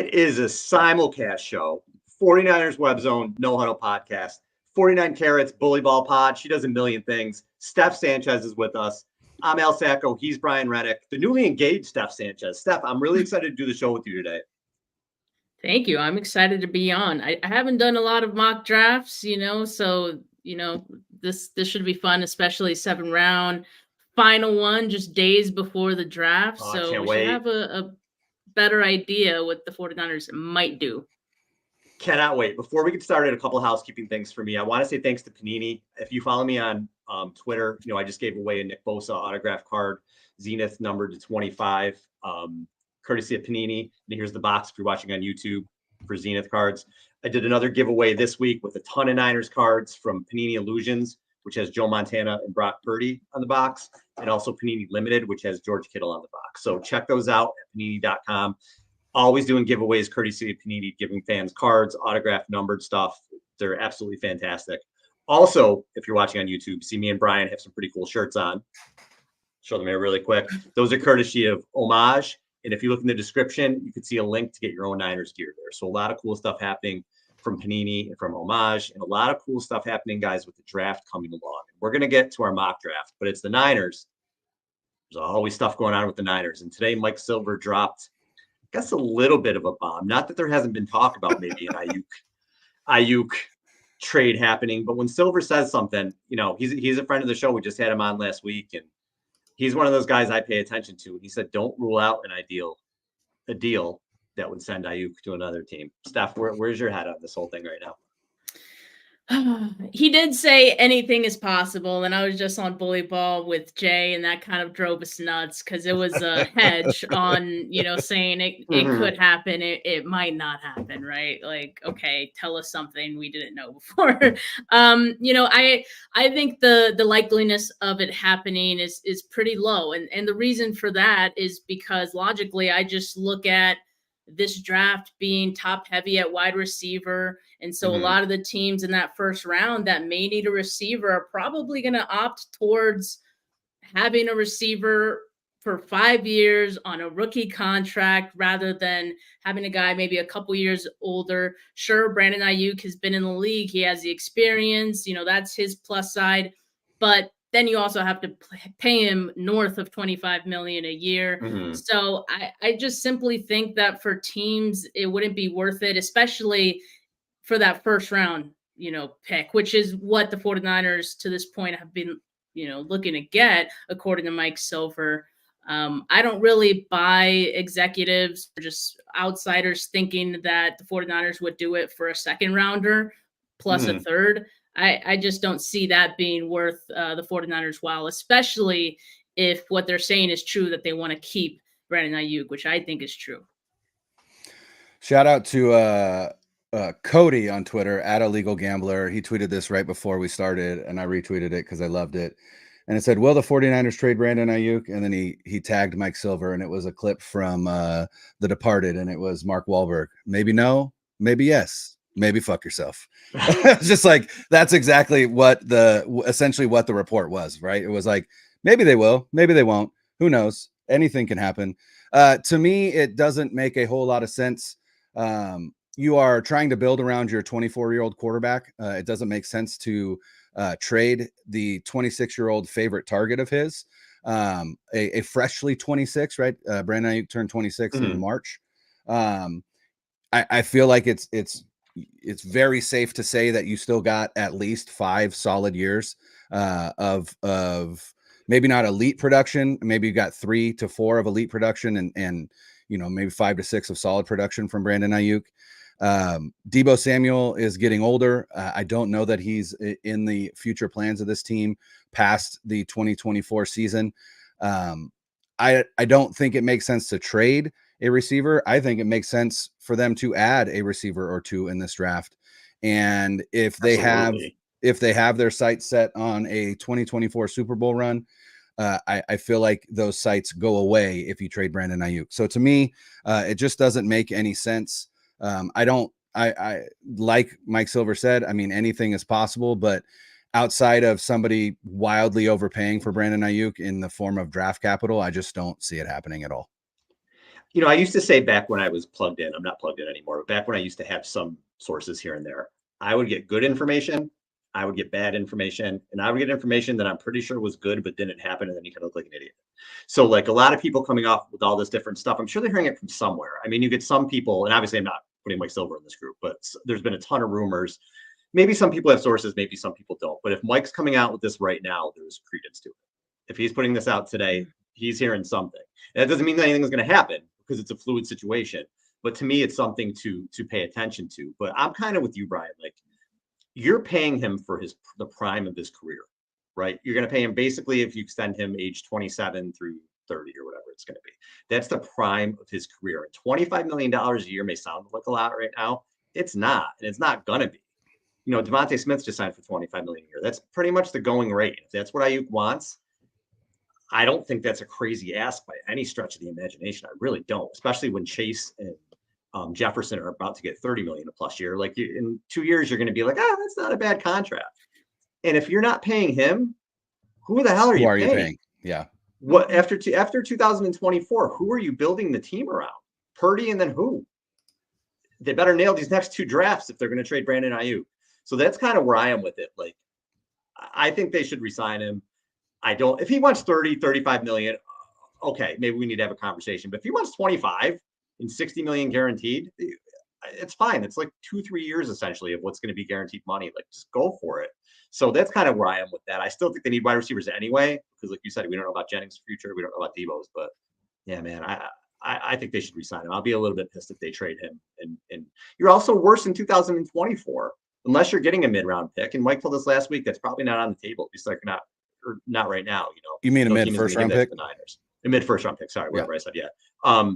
It is a simulcast show. 49ers Web Zone, No Huddle Podcast. 49 Carats, Bully Ball Pod. She does a million things. Steph Sanchez is with us. I'm Al Sacco. He's Brian Reddick, the newly engaged Steph Sanchez. Steph, I'm really excited to do the show with you today. Thank you. I'm excited to be on. I haven't done a lot of mock drafts, so this should be fun, especially 7th-round final one just days before the draft. Oh, I So can't we wait. should have a better idea what the 49ers might do. Cannot wait. Before we get started, a couple of housekeeping things for me. I want to say thanks to Panini. If you follow me on Twitter, I just gave away a Nick Bosa autograph card, Zenith numbered to 25, courtesy of Panini. And here's the box if you're watching on YouTube for Zenith cards. I did another giveaway this week with a ton of Niners cards from Panini Illusions, which has Joe Montana and Brock Purdy on the box, and also Panini Limited, which has George Kittle on the box. So check those out at panini.com. Always doing giveaways courtesy of Panini, giving fans cards, autographed, numbered stuff. They're absolutely fantastic. Also, if you're watching on YouTube, see me and Brian have some pretty cool shirts on. Show them here really quick. Those are courtesy of Homage. And if you look in the description, you can see a link to get your own Niners gear there. So a lot of cool stuff happening from Panini and from Homage, and a lot of cool stuff happening, guys, with the draft coming along. We're going to get to our mock draft, but it's the Niners. There's always stuff going on with the Niners. And today, Mike Silver dropped, I guess, a little bit of a bomb. Not that there hasn't been talk about maybe an Ayuk trade happening, but when Silver says something, he's a friend of the show. We just had him on last week, and he's one of those guys I pay attention to. He said, don't rule out a deal that would send Ayuk to another team. Steph, where's your head on this whole thing right now? He did say anything is possible, and I was just on Bully Ball with Jay, and that kind of drove us nuts because it was a hedge on, saying it could happen, it might not happen, right? Like, okay, tell us something we didn't know before. I think the likeliness of it happening is pretty low, and the reason for that is because logically, I just look at this draft being top heavy at wide receiver. And so a lot of the teams in that first round that may need a receiver are probably going to opt towards having a receiver for 5 years on a rookie contract rather than having a guy maybe a couple years older. Sure, Brandon Ayuk has been in the league. He has the experience, that's his plus side. But then you also have to pay him north of $25 million a year. So I just simply think that for teams, it wouldn't be worth it, especially for that first round, pick, which is what the 49ers to this point have been, looking to get, according to Mike Silver. I don't really buy executives or just outsiders thinking that the 49ers would do it for a second rounder plus a third. I just don't see that being worth the 49ers while, especially if what they're saying is true, that they want to keep Brandon Ayuk, which I think is true. Shout out to Cody on Twitter, @illegalgambler. He tweeted this right before we started, and I retweeted it because I loved it. And it said, will the 49ers trade Brandon Ayuk? And then he tagged Mike Silver, and it was a clip from The Departed, and it was Mark Wahlberg. Maybe no, maybe yes. Maybe fuck yourself. It's just like, that's exactly essentially what the report was, right? It was like, maybe they will, maybe they won't. Who knows? Anything can happen. To me, it doesn't make a whole lot of sense. You are trying to build around your 24-year-old quarterback. It doesn't make sense to trade the 26-year-old favorite target of his, a freshly 26, right? Brandon Ayuk turned 26 in March. I feel like it's very safe to say that you still got at least 5 solid years of maybe not elite production. Maybe you got 3 to 4 of elite production and maybe 5 to 6 of solid production from Brandon Ayuk. Deebo Samuel is getting older. I don't know that he's in the future plans of this team past the 2024 season. I don't think it makes sense to trade a receiver. I think it makes sense for them to add a receiver or 2 in this draft. And if they have their sights set on a 2024 Super Bowl run, I feel like those sights go away if you trade Brandon Ayuk. So to me, it just doesn't make any sense. I like Mike Silver said, I mean, anything is possible, but outside of somebody wildly overpaying for Brandon Ayuk in the form of draft capital, I just don't see it happening at all. I used to say back when I was plugged in, I'm not plugged in anymore, but back when I used to have some sources here and there, I would get good information, I would get bad information, and I would get information that I'm pretty sure was good, but didn't happen. And then you kind of look like an idiot. So like a lot of people coming off with all this different stuff, I'm sure they're hearing it from somewhere. I mean, you get some people, and obviously I'm not putting Mike Silver in this group, but there's been a ton of rumors. Maybe some people have sources, maybe some people don't. But if Mike's coming out with this right now, there's credence to it. If he's putting this out today, he's hearing something. And that doesn't mean that anything's going to happen because it's a fluid situation. But to me, it's something to pay attention to. But I'm kind of with you, Brian. Like you're paying him for the prime of his career, right? You're going to pay him basically if you extend him age 27 through 30 or whatever it's going to be. That's the prime of his career. And $25 million a year may sound like a lot right now. It's not, and it's not going to be. Devontae Smith just signed for $25 million a year. That's pretty much the going rate. If that's what Ayuk wants, I don't think that's a crazy ask by any stretch of the imagination. I really don't, especially when Chase and Jefferson are about to get $30 million a plus year. Like in 2 years, you're going to be like, that's not a bad contract. And if you're not paying him, who the hell are you paying? Yeah. What after 2024? Who are you building the team around? Purdy, and then who? They better nail these next 2 drafts if they're going to trade Brandon Ayuk. So that's kind of where I am with it. Like, I think they should resign him. If he wants 30, 35 million, okay, maybe we need to have a conversation. But if he wants 25 and 60 million guaranteed, it's fine. It's like 2-3 years essentially of what's going to be guaranteed money. Like, just go for it. So that's kind of where I am with that. I still think they need wide receivers anyway, because like you said, we don't know about Jennings' future. We don't know about Debo's, but yeah, man, I think they should resign him. I'll be a little bit pissed if they trade him. And you're also worse in 2024, unless you're getting a mid-round pick. And Mike told us last week that's probably not on the table. Just like not right now. You mean a mid-first round pick? The Niners, a mid-first round pick. Sorry, whatever I said. Yeah,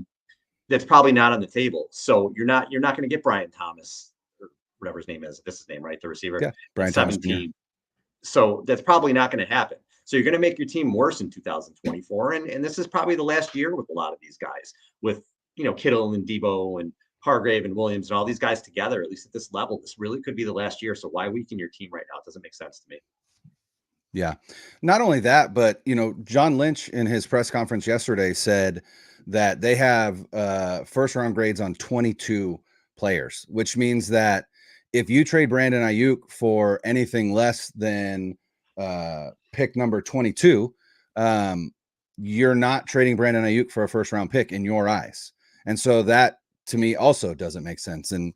that's probably not on the table. So you're not going to get Brian Thomas or whatever his name is. This is his name, right? The receiver. Yeah, Brian 17. Thomas. So that's probably not going to happen. So you're going to make your team worse in 2024. And this is probably the last year with a lot of these guys, with, Kittle and Debo and Hargrave and Williams and all these guys together, at least at this level. This really could be the last year. So why weaken your team right now? It doesn't make sense to me. Yeah. Not only that, but, John Lynch in his press conference yesterday said that they have first round grades on 22 players, which means that if you trade Brandon Ayuk for anything less than pick number 22, you're not trading Brandon Ayuk for a first round pick in your eyes. And so that to me also doesn't make sense. And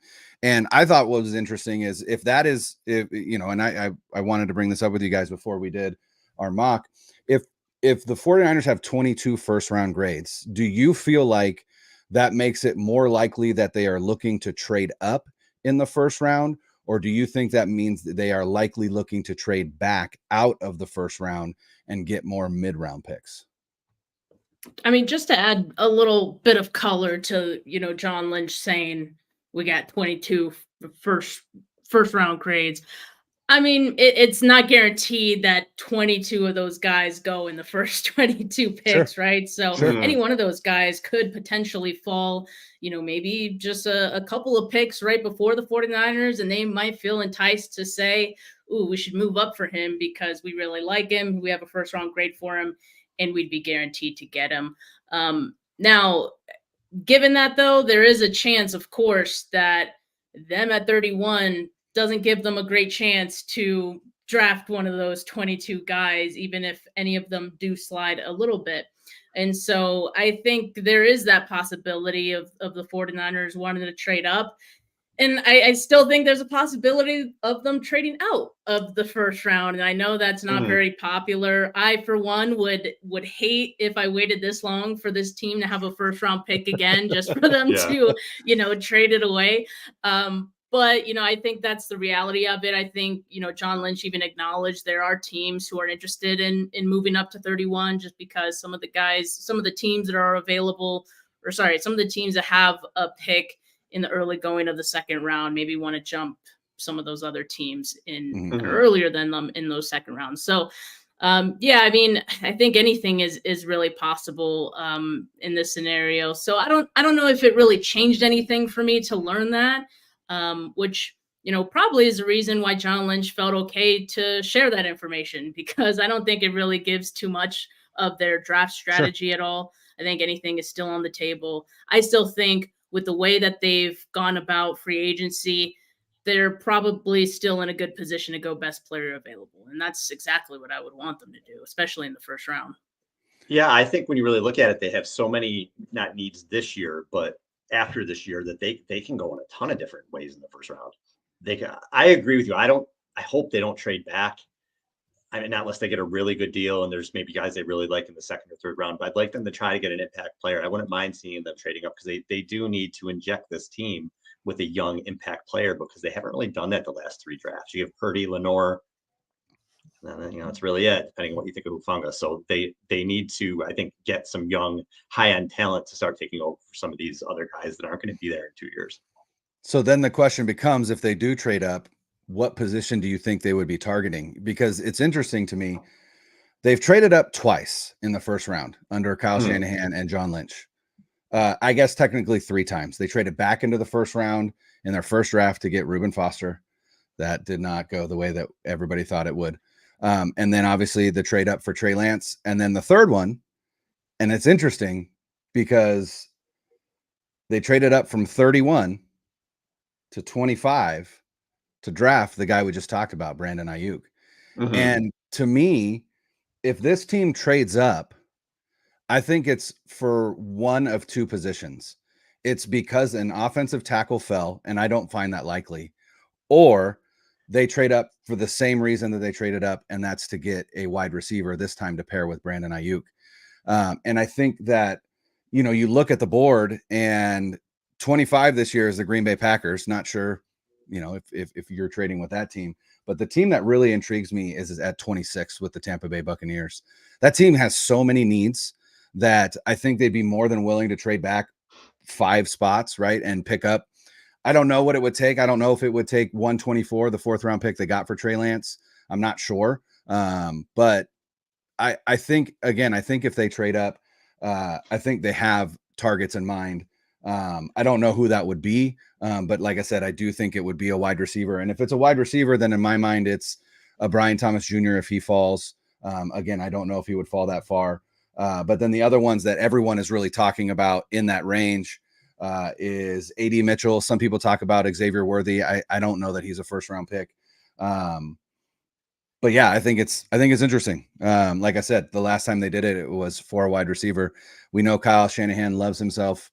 I thought what was interesting is if and I wanted to bring this up with you guys before we did our mock, if the 49ers have 22 first round grades, do you feel like that makes it more likely that they are looking to trade up in the first round? Or do you think that means that they are likely looking to trade back out of the first round and get more mid-round picks? I mean, just to add a little bit of color to, John Lynch saying we got 22 first round grades. I mean, it's not guaranteed that 22 of those guys go in the first 22 picks, Sure. right? So any one of those guys could potentially fall, maybe just a couple of picks right before the 49ers, and they might feel enticed to say, ooh, we should move up for him because we really like him. We have a first round grade for him, and we'd be guaranteed to get him. Now, given that, though, there is a chance, of course, that them at 31 doesn't give them a great chance to draft one of those 22 guys, even if any of them do slide a little bit. And so I think there is that possibility of the 49ers wanting to trade up. And I still think there's a possibility of them trading out of the first round. And I know that's not very popular. I, for one, would hate if I waited this long for this team to have a first round pick again, just for them to, trade it away. But, I think that's the reality of it. I think, John Lynch even acknowledged there are teams who are interested in moving up to 31 just because some of the teams that are available, some of the teams that have a pick in the early going of the second round maybe want to jump some of those other teams in earlier than them in those second rounds. So, I mean, I think anything is really possible in this scenario. So I don't know if it really changed anything for me to learn that. Which, probably is the reason why John Lynch felt okay to share that information, because I don't think it really gives too much of their draft strategy at all. I think anything is still on the table. I still think with the way that they've gone about free agency, they're probably still in a good position to go best player available. And that's exactly what I would want them to do, especially in the first round. Yeah, I think when you really look at it, they have so many not needs this year, but after this year that they can go in a ton of different ways in the first round. They can, I agree with you. I hope they don't trade back. I mean, not unless they get a really good deal and there's maybe guys they really like in the second or third round, but I'd like them to try to get an impact player. I wouldn't mind seeing them trading up because they do need to inject this team with a young impact player because they haven't really done that the last 3 drafts. You have Purdy, Lenore, and then, it's really it, depending on what you think of Hufanga. So they need to, I think, get some young, high-end talent to start taking over for some of these other guys that aren't going to be there in 2 years. So then the question becomes, if they do trade up, what position do you think they would be targeting? Because it's interesting to me. They've traded up twice in the first round under Kyle Shanahan and John Lynch. I guess technically 3 times. They traded back into the first round in their first draft to get Reuben Foster. That did not go the way that everybody thought it would. And then obviously the trade up for Trey Lance. And then the third one, and it's interesting because they traded up from 31 to 25 to draft the guy we just talked about, Brandon Ayuk. And to me, if this team trades up, I think it's for one of 2 positions. It's because an offensive tackle fell, and I don't find that likely, or they trade up for the same reason that they traded up, and that's to get a wide receiver, this time to pair with Brandon Ayuk. And I think that, you look at the board, and 25 this year is the Green Bay Packers. Not sure, if you're trading with that team, but the team that really intrigues me is at 26 with the Tampa Bay Buccaneers. That team has so many needs that I think they'd be more than willing to trade back 5 spots, right, and pick up. I don't know what it would take. I don't know if it would take 124, the 4th round pick they got for Trey Lance. I'm not sure. But I think if they trade up, I think they have targets in mind. I don't know who that would be. But like I said, I do think it would be a wide receiver. And if it's a wide receiver, then in my mind, it's a Brian Thomas Jr. if he falls. Again, I don't know if he would fall that far. But then the other ones that everyone is really talking about in that range is A.D. Mitchell. Some people talk about Xavier Worthy. I don't know that he's a first round pick. But yeah, I think it's interesting. Like I said, the last time they did it, it was for a wide receiver. We know Kyle Shanahan loves himself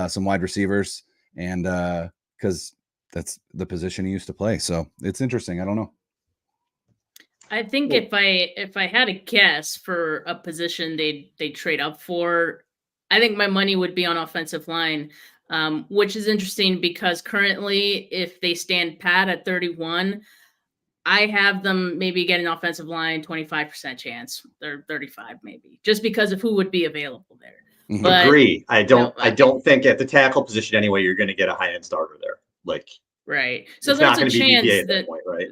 some wide receivers, and because that's the position he used to play. So it's interesting. I don't know. I think if I had a guess for a position they trade up for, I think my money would be on offensive line, which is interesting because currently, if they stand pat at 31, I have them maybe getting offensive line 25% chance, or 35 maybe, just because of who would be available there. But, agree. I don't think at the tackle position anyway you're going to get a high end starter there. Right. So it's there's not a chance be at that point, right?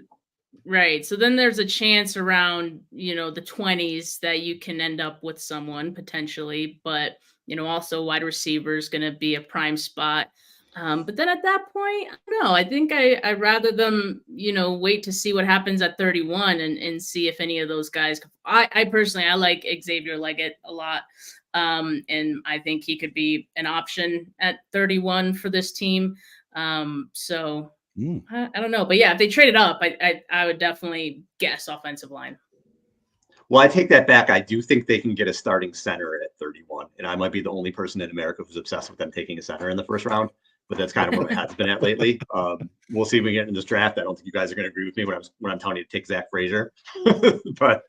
Right. So then there's a chance around, the 20s that you can end up with someone potentially, but, also wide receiver is going to be a prime spot. But then at that point, I don't know. I think I'd rather them, wait to see what happens at 31 and see if any of those guys. I personally, I like Xavier Leggett a lot. And I think he could be an option at 31 for this team. So I don't know, but yeah, if they traded up, I would definitely guess offensive line. Well, I take that back. I do think they can get a starting center at 31, and I might be the only person in America who's obsessed with them taking a center in the first round. But that's kind of where my head's been at lately. We'll see if we get in this draft. I don't think you guys are going to agree with me when I'm telling you to take Zach Frazier. But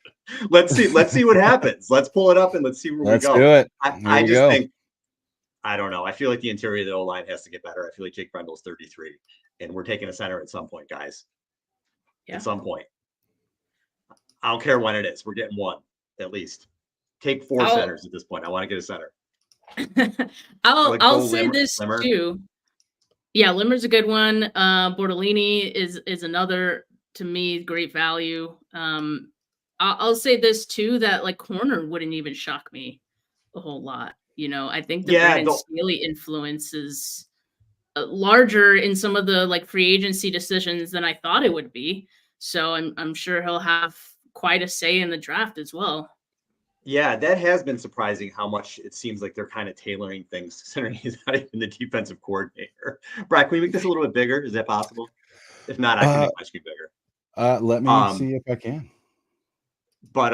let's see what happens. Let's pull it up and let's see where we go. Let's do it. I just think, I don't know. I feel like the interior of the O-line has to get better. I feel like Jake Brendel's 33, and we're taking a center at some point, guys. Yeah. At some point. I don't care when it is. We're getting one, at least. Take 4 centers at this point. I want to get a center. I'll say this too. Yeah, Limmer's a good one. Bortolini is another, to me, great value. I'll say this too, that corner wouldn't even shock me a whole lot. I think the Brandon Staley influence is larger in some of the free agency decisions than I thought it would be. So I'm sure he'll have quite a say in the draft as well. Yeah, that has been surprising how much it seems like they're kind of tailoring things, considering he's not even the defensive coordinator. Brad, can we make this a little bit bigger? Is that possible? If not, I can make my screen bigger. Let me Um, see if I can. but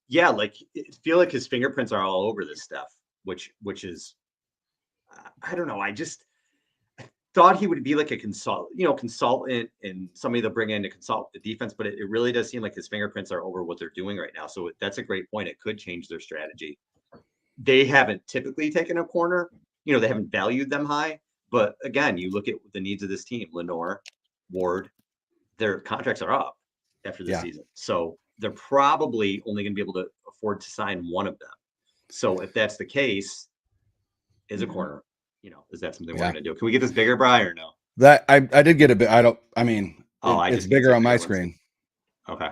yeah, like I feel like his fingerprints are all over this stuff, which is I don't know. I just thought he would be like a consultant and somebody to bring in to consult the defense, but it really does seem like his fingerprints are over what they're doing right now. So that's a great point. It could change their strategy. They haven't typically taken a corner, they haven't valued them high. But again, you look at the needs of this team, Lenore, Ward, their contracts are up after this season. So they're probably only going to be able to afford to sign one of them. So if that's the case, is a corner, is that something we're going to do? Can we get this bigger, Brian, or no? That I did get a bit. It's bigger on my screen. Okay.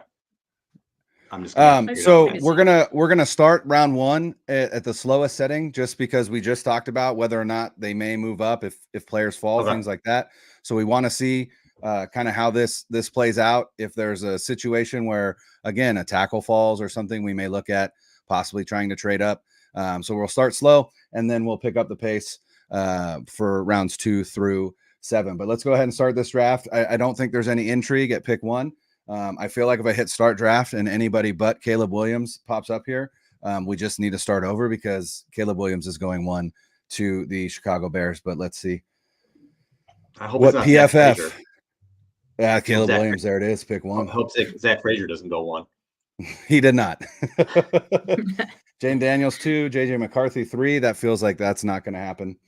I'm just so we're gonna start round one at the slowest setting, just because we just talked about whether or not they may move up if players fall, things like that. So we want to see kind of how this plays out. If there's a situation where, again, a tackle falls or something, we may look at possibly trying to trade up. So we'll start slow and then we'll pick up the pace for rounds 2 through 7. But let's go ahead and start this draft. I don't think there's any intrigue at pick 1. I feel like if I hit start draft and anybody but Caleb Williams pops up here, we just need to start over because Caleb Williams is going 1 to the Chicago Bears. But let's see. I hope what it's not PFF. Caleb Williams. There it is. Pick 1. I hope Zach Frazier doesn't go 1. He did not. Jane Daniels 2, JJ McCarthy 3. That feels like that's not going to happen.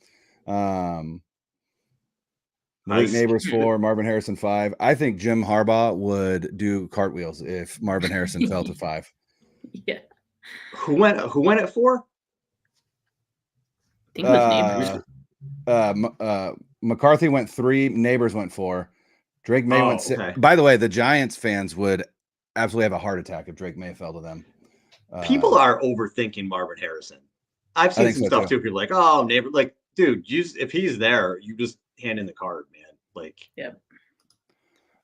Malik Neighbors 4, Marvin Harrison 5. I think Jim Harbaugh would do cartwheels if Marvin Harrison fell to 5. Yeah. Who went at 4? I think it was Neighbors. McCarthy went 3. Neighbors went 4. Drake May went 6. Okay. By the way, the Giants fans would absolutely have a heart attack if Drake May fell to them. People are overthinking Marvin Harrison. I've seen some stuff too. People like, oh, neighbor, like, dude, if he's there, you just hand in the card, man. Like, yeah.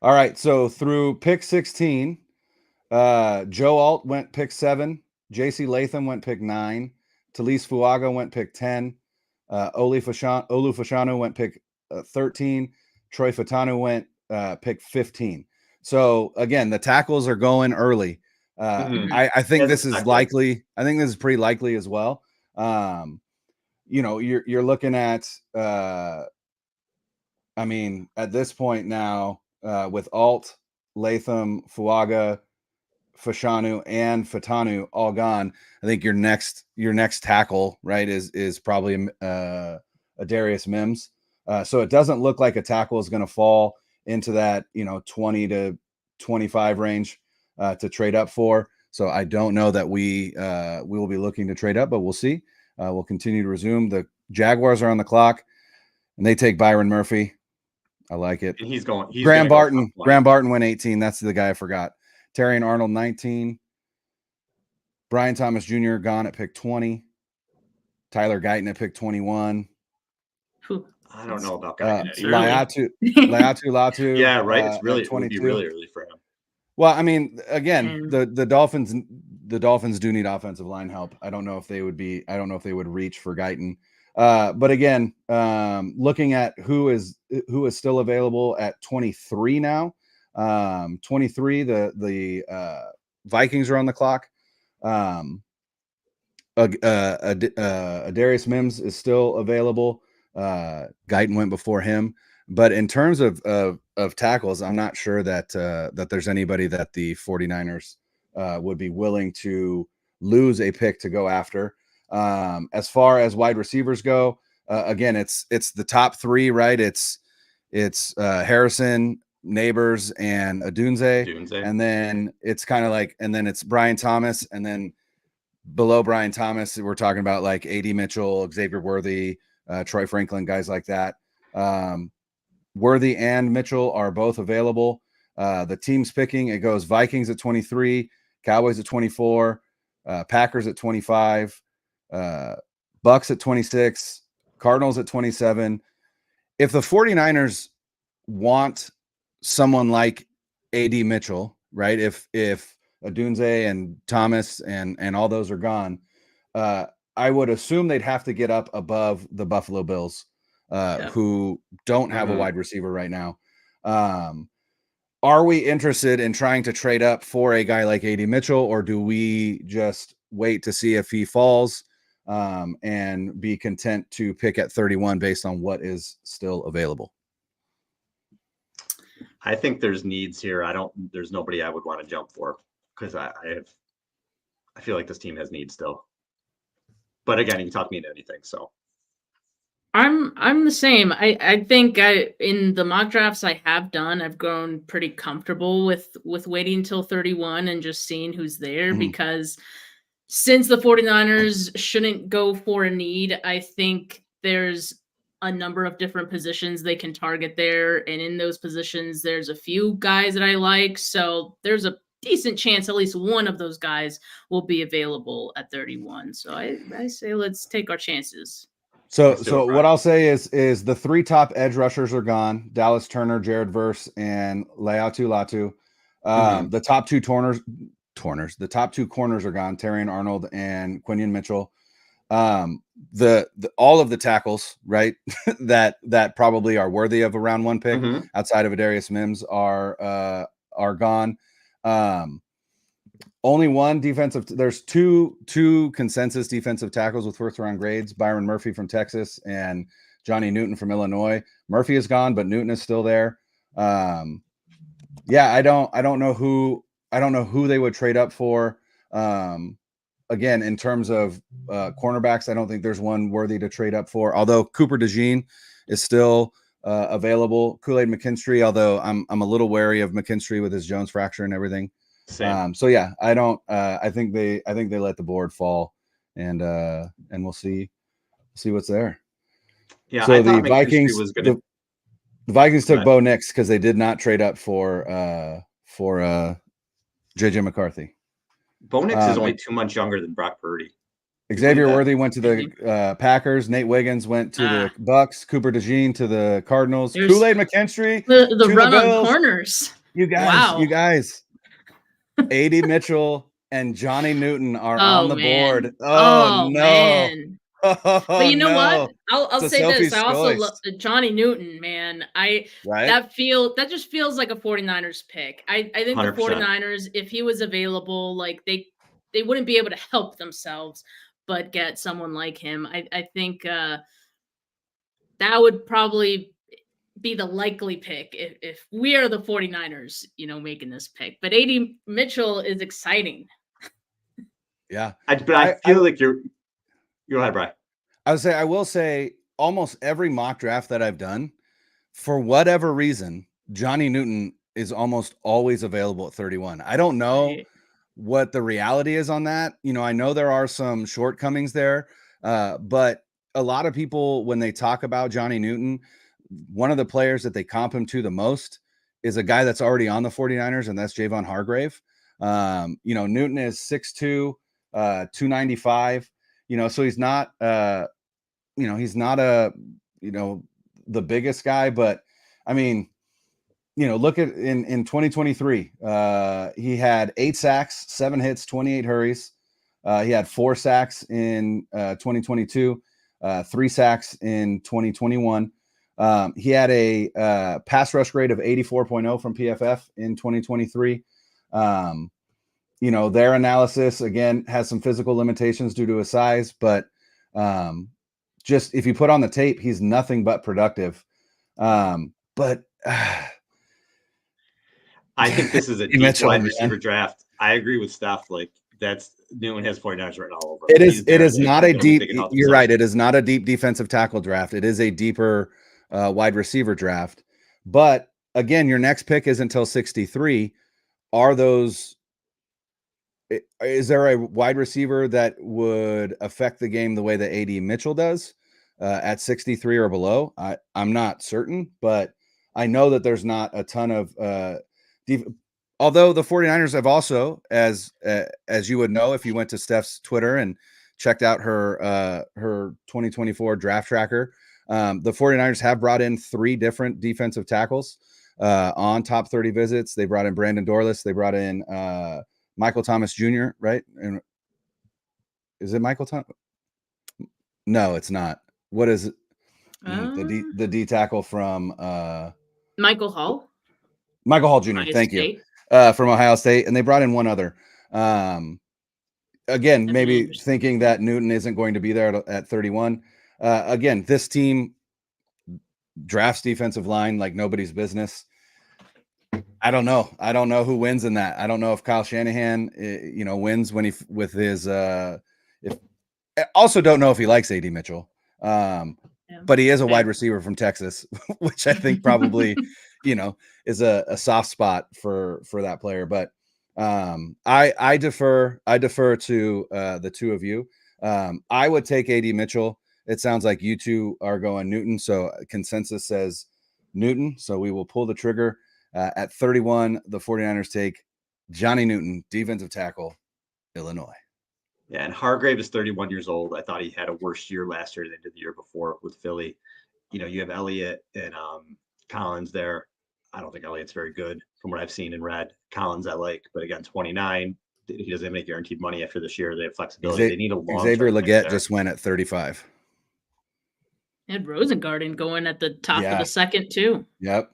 All right. So through pick 16, Joe Alt went pick 7. JC Latham went pick 9. Talise Fuaga went pick 10. Olu Fashanu went pick 13. Troy Fatanu went pick 15. So again, the tackles are going early. I think this is likely. I think this is pretty likely as well. You're looking at, at this point now, with Alt, Latham, Fuaga, Fashanu, and Fatanu all gone, I think your next tackle, right, is probably a Darius Mims. So it doesn't look like a tackle is going to fall into that 20 to 25 range to trade up for. So I don't know that we will be looking to trade up, but we'll see. We'll continue to resume. The Jaguars are on the clock, and they take Byron Murphy. I like it. And he's Graham Barton. Graham Barton went 18. That's the guy I forgot. Terry and Arnold 19. Brian Thomas Jr. gone at pick 20. Tyler Guyton at pick 21. I don't know about Guyton. Latu. Yeah, right. It's really it would be really early for him. Well, again, the Dolphins do need offensive line help. I don't know if they would reach for Guyton. But again, looking at who is still available at 23 now. 23, the Vikings are on the clock. Darius Mims is still available. Guyton went before him. But in terms of tackles, I'm not sure that there's anybody that the 49ers would be willing to lose a pick to go after. As far as wide receivers go, again, it's the top 3, right? It's Harrison, Neighbors, and Odunze. And then it's kind of like, and then it's Brian Thomas, and then below Brian Thomas, we're talking about like A.D. Mitchell, Xavier Worthy, Troy Franklin, guys like that. Worthy and Mitchell are both available. The team's picking. It goes Vikings at 23, Cowboys at 24, Packers at 25, Bucks at 26, Cardinals at 27. If the 49ers want someone like A.D. Mitchell, right? If Adunze and Thomas and all those are gone. I would assume they'd have to get up above the Buffalo Bills, who don't have a wide receiver right now. Are we interested in trying to trade up for a guy like AD Mitchell, or do we just wait to see if he falls and be content to pick at 31 based on what is still available? I think there's needs here. There's nobody I would want to jump for because I feel like this team has needs still. But again, you can talk me into anything. So I'm the same. I think in the mock drafts I have done, I've grown pretty comfortable with waiting until 31 and just seeing who's there because since the 49ers shouldn't go for a need, I think there's a number of different positions they can target there. And in those positions, there's a few guys that I like. So there's a decent chance at least one of those guys will be available at 31. So I say let's take our chances. So what I'll say is the 3 top edge rushers are gone: Dallas Turner, Jared Verse, and Leatu Latu. The top 2 the top 2 corners are gone: Terrion Arnold and Quinion Mitchell. The all of the tackles, right, that probably are worthy of a round 1 pick outside of Adarius Mims are gone. Only one defensive. There's two consensus defensive tackles with first round grades: Byron Murphy from Texas and Johnny Newton from Illinois. Murphy is gone, but Newton is still there. I don't know who they would trade up for. Again, in terms of cornerbacks, I don't think there's one worthy to trade up for. Although Cooper DeJean is still available. Kool-Aid McKinstry, although I'm a little wary of McKinstry with his Jones fracture and everything. So yeah, I don't. I think they let the board fall, and we'll see what's there. Yeah. So I the Vikings was gonna... the Vikings took Bo Nix because they did not trade up for JJ McCarthy. Bo Nix is only 2 months younger than Brock Purdy. Xavier Worthy went to the Packers. Nate Wiggins went to the Bucks. Cooper DeJean to the Cardinals. Kool-Aid McKinstry the run the on corners. You guys. AD Mitchell and Johnny Newton are on the board. Oh no. Man. But you know what? I'll say this. I also love Johnny Newton, man. That just feels like a 49ers pick. I think 100%. The 49ers, if he was available, like they wouldn't be able to help themselves but get someone like him. I think that would probably be the likely pick if we are the 49ers, making this pick. But AD Mitchell is exciting. Yeah. But I feel like you're... Go ahead, Brian. I will say almost every mock draft that I've done, for whatever reason, Johnny Newton is almost always available at 31. I don't know what the reality is on that. I know there are some shortcomings there, but a lot of people, when they talk about Johnny Newton, one of the players that they comp him to the most is a guy that's already on the 49ers, and that's Javon Hargrave. Newton is 6'2", 295. So he's not, he's not the biggest guy, but I mean, look at in 2023, he had 8 sacks, 7 hits, 28 hurries. He had 4 sacks in 2022, 3 sacks in 2021. He had a pass rush grade of 84.0 from PFF in 2023. Their analysis, again, has some physical limitations due to his size, but just if you put on the tape, he's nothing but productive. But I think this is a deep wide receiver draft. I agree with Steph. Like, Newton has 49ers written all over. It is not a deep. You're right. It is not a deep defensive tackle draft. It is a deeper wide receiver draft. But again, your next pick is until 63. Is there a wide receiver that would affect the game the way that AD Mitchell does at 63 or below? I'm not certain, but I know that there's not a ton of although the 49ers have also, as you would know if you went to Steph's Twitter and checked out her 2024 draft tracker, the 49ers have brought in 3 different defensive tackles on top 30 visits. They brought in Brandon Dorless. They brought in Michael Thomas Jr., right? And is it Michael Thomas? No, it's not. What is it? The D tackle from Michael Hall. Michael Hall Jr. Ohio Thank State. you. From Ohio State, and they brought in one other. Again, That'd be maybe interesting. thinking that Newton isn't going to be there at 31. Again, this team drafts defensive line like nobody's business. I don't know. I don't know who wins in that. I don't know if Kyle Shanahan, wins when he with his. If I also don't know if he likes AD Mitchell, but he is a wide receiver from Texas, which I think probably, is a soft spot for that player. But I defer to the two of you. I would take AD Mitchell. It sounds like you two are going Newton. So consensus says Newton. So we will pull the trigger. At 31, the 49ers take Johnny Newton, defensive tackle, Illinois. Yeah, and Hargrave is 31 years old. I thought he had a worse year last year than he did the year before with Philly. You have Elliott and Collins there. I don't think Elliott's very good from what I've seen and read. Collins I like, but again, 29. He doesn't have any guaranteed money after this year. They have flexibility. They need a long. Xavier Legette just went at 35. And Rosengarten going at the top of the second too. Yep.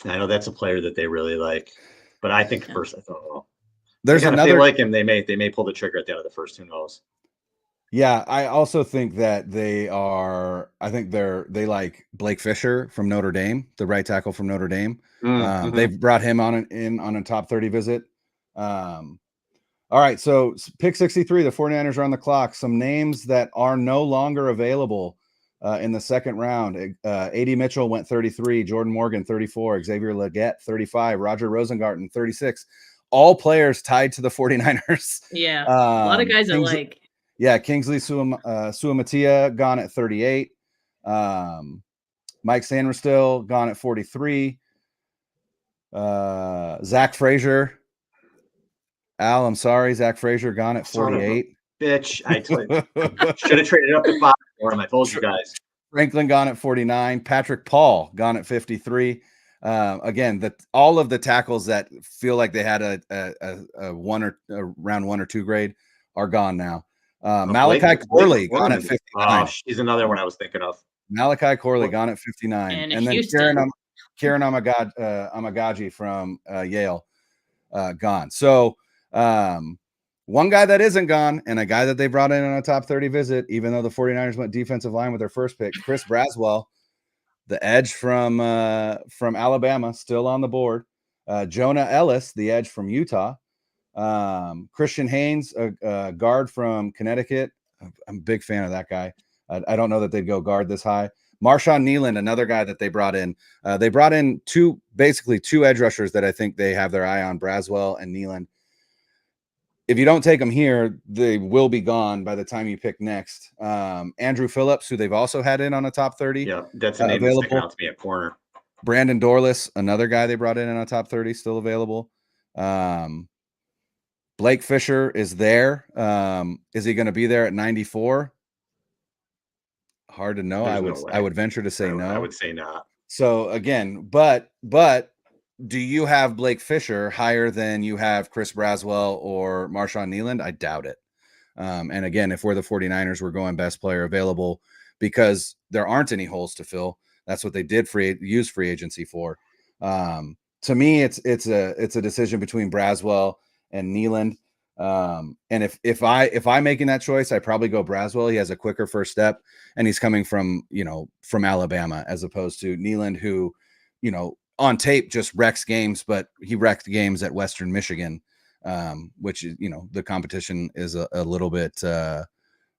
I know that's a player that they really like, but I think first, I don't know. There's again, another. If they like him, they may pull the trigger at the end of the first. Who knows? Yeah, I also think that they are. I think they like Blake Fisher from Notre Dame, the right tackle from Notre Dame. They've brought him on a top 30 visit. All right, so pick 63. The 49ers are on the clock. Some names that are no longer available in the second round. AD Mitchell went 33, Jordan Morgan 34, Xavier Legette 35, Roger Rosengarten 36. All players tied to the 49ers. Yeah, a lot of guys I like. Yeah, Kingsley Suamatia gone at 38. Mike Sanderstil gone at 43. Zach Frazier. Al, I'm sorry, Zach Frazier gone at 48. Bitch, I should have traded up to 5 for him. I told you guys. Franklin gone at 49. Patrick Paul gone at 53. Again, all of the tackles that feel like they had a round 1 or 2 grade are gone now. Malachi Corley gone at 59. Oh, she's another one I was thinking of. Malachi Corley gone at 59. And then Karen Amagaji from Yale gone. So one guy that isn't gone and a guy that they brought in on a top 30 visit, even though the 49ers went defensive line with their first pick, Chris Braswell, the edge from Alabama, still on the board. Jonah Ellis, the edge from Utah. Christian Haynes, a guard from Connecticut. I'm a big fan of that guy. I don't know that they'd go guard this high. Marshawn Nealand, another guy that they brought in. They brought in two edge rushers that I think they have their eye on, Braswell and Nealand. If you don't take them here, they will be gone by the time you pick next. Andrew Phillips, who they've also had in on a top 30. Yeah, that's a name that's sticking out to me at corner. Brandon Dorless, another guy they brought in on a top 30, still available. Blake Fisher is there. Is he going to be there at 94? Hard to know. I would venture to say no. I would say not. So again, but do you have Blake Fisher higher than you have Chris Braswell or Marshawn Nealand? I doubt it. And again, if we're the 49ers, we're going best player available because there aren't any holes to fill. That's what they did use free agency for. To me, it's a decision between Braswell and Nealand. And if I'm making that choice, I probably go Braswell. He has a quicker first step and he's coming from Alabama as opposed to Nealand, who, on tape just wrecks games, but he wrecked games at Western Michigan, which is, the competition is a little bit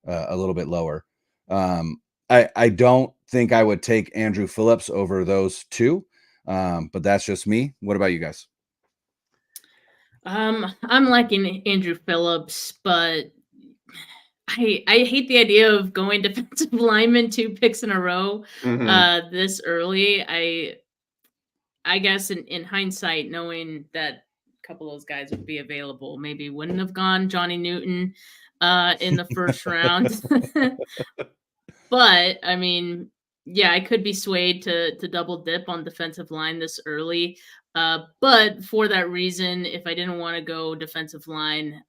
lower. I don't think I would take Andrew Phillips over those two. But that's just me. What about you guys? I'm liking Andrew Phillips, but I hate the idea of going defensive lineman 2 picks in a row this early. I guess in hindsight, knowing that a couple of those guys would be available, maybe wouldn't have gone Johnny Newton in the first round. But I mean, yeah, I could be swayed to double dip on defensive line this early. But for that reason, if I didn't want to go defensive line,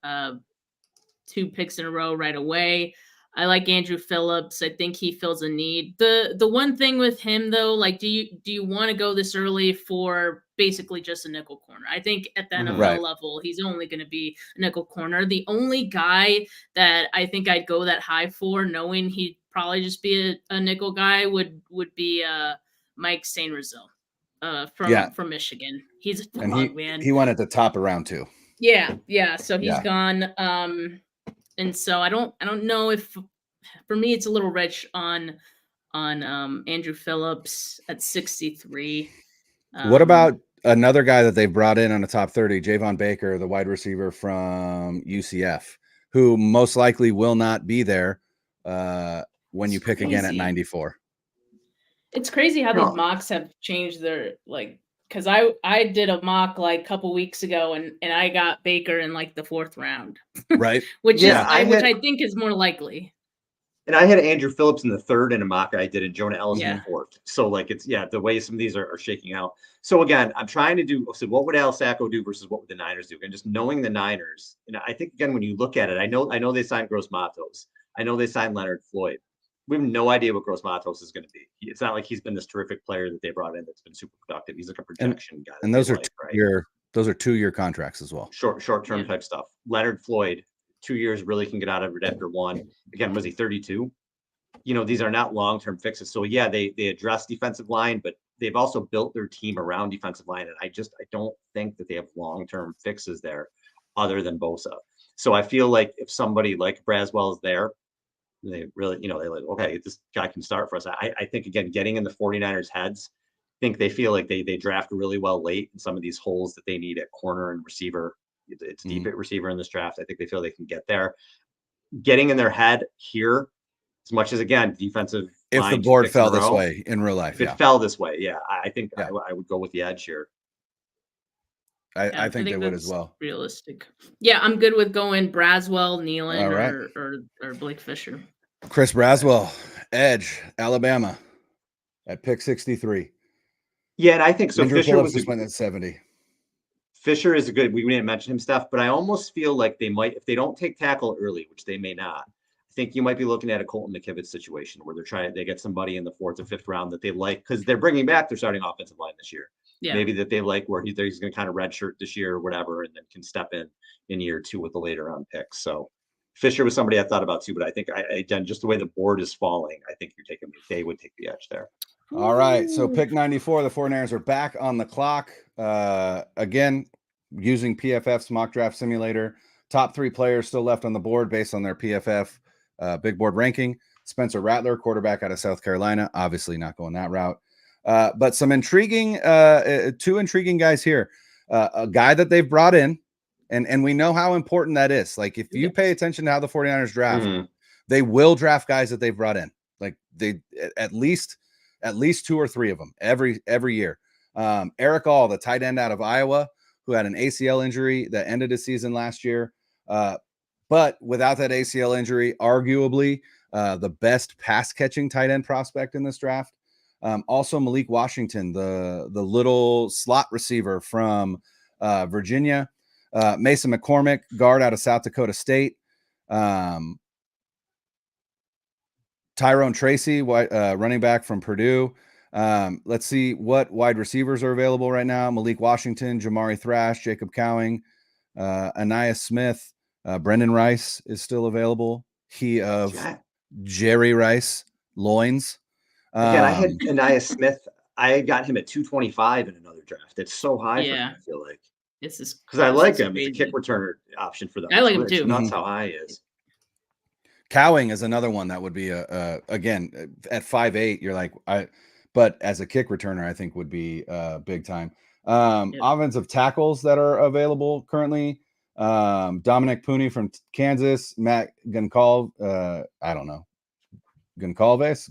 2 picks in a row right away. I like Andrew Phillips. I think he fills a need. The one thing with him though, like, do you want to go this early for basically just a nickel corner? I think at the NFL Right. level, he's only going to be a nickel corner. The only guy that I think I'd go that high for, knowing he'd probably just be a nickel guy, would be Mike Sainrisville from Michigan. He's a And dog, man. he went at the top of round 2. Yeah. So he's Yeah. gone. And so I don't know if for me it's a little rich on Andrew Phillips at 63. What about another guy that they brought in on the top 30, Javon Baker, the wide receiver from UCF, who most likely will not be there when you pick again at 94. It's crazy how these mocks have changed their because I did a mock like a couple weeks ago and I got Baker in like the 4th round. Right. which I think is more likely. And I had Andrew Phillips in the 3rd in a mock I did, and Jonah Ellis in the 4th. So like it's the way some of these are shaking out. So again, I'm trying to do what would Al Sacco do versus what would the Niners do? And just knowing the Niners, and I think again when you look at it, I know they signed Gross Matos. I know they signed Leonard Floyd. We have no idea what Gross Matos is going to be. It's not like he's been this terrific player that they brought in that's been super productive. He's like a projection guy. And those are 2-year contracts as well. Short-term type stuff. Leonard Floyd, 2 years really can get out of it after 1. Again, was he 32? These are not long-term fixes. So yeah, they address defensive line, but they've also built their team around defensive line. And I don't think that they have long-term fixes there other than Bosa. So I feel like if somebody like Braswell is there, they really, they're like, okay, this guy can start for us. I think, again, getting in the 49ers heads, I think they feel like they draft really well late in some of these holes that they need at corner and receiver. It's deep at receiver in this draft. I think they feel they can get there. Getting in their head here, as much as, again, defensive. If the board fell this way in real life. If it fell this way, I think I would go with the edge here. I think they would as well. Realistic. Yeah, I'm good with going Braswell, Nealon, or Blake Fisher. Chris Braswell, edge, Alabama, at pick 63. Yeah, and I think so. Andrew Fisher Phillips was went at 70. Fisher is a good. We didn't mention him, Steph, but I almost feel like they might, if they don't take tackle early, which they may not. I think you might be looking at a Colton McKivitz situation where they get somebody in the 4th or 5th round that they like because they're bringing back their starting offensive line this year. Yeah. Maybe that they like where he's going to kind of redshirt this year or whatever, and then can step in year 2 with the later round picks. So Fisher was somebody I thought about too, but I think again, just the way the board is falling, I think they would take the edge there. All right. So pick 94, the 49ers are back on the clock. Again, using PFF's mock draft simulator, top 3 players still left on the board based on their PFF big board ranking. Spencer Rattler, quarterback out of South Carolina, obviously not going that route. But some intriguing, 2 intriguing guys here. A guy that they've brought in, and we know how important that is. Like if you pay attention to how the 49ers draft, they will draft guys that they've brought in. Like they at least 2 or 3 of them every year. Eric All, the tight end out of Iowa, who had an ACL injury that ended his season last year. But without that ACL injury, arguably the best pass catching tight end prospect in this draft. Also Malik Washington, the little slot receiver from Virginia. Mason McCormick, guard out of South Dakota State. Tyrone Tracy, running back from Purdue. Let's see what wide receivers are available right now. Malik Washington, Jamari Thrash, Jacob Cowing, Anais Smith, Brendan Rice is still available. He of Jerry Rice loins. Again, I had Anais Smith. I got him at 225 in another draft. It's so high for me, I feel like. This is because I like him. He's a kick returner option for them. I like him too. Nuts how high he is. Cowing is another one that would be again at 5'8", you're like but as a kick returner, I think would be big time. Offensive tackles that are available currently. Dominic Pooney from Kansas, Matt Goncalves, I don't know. Goncalves,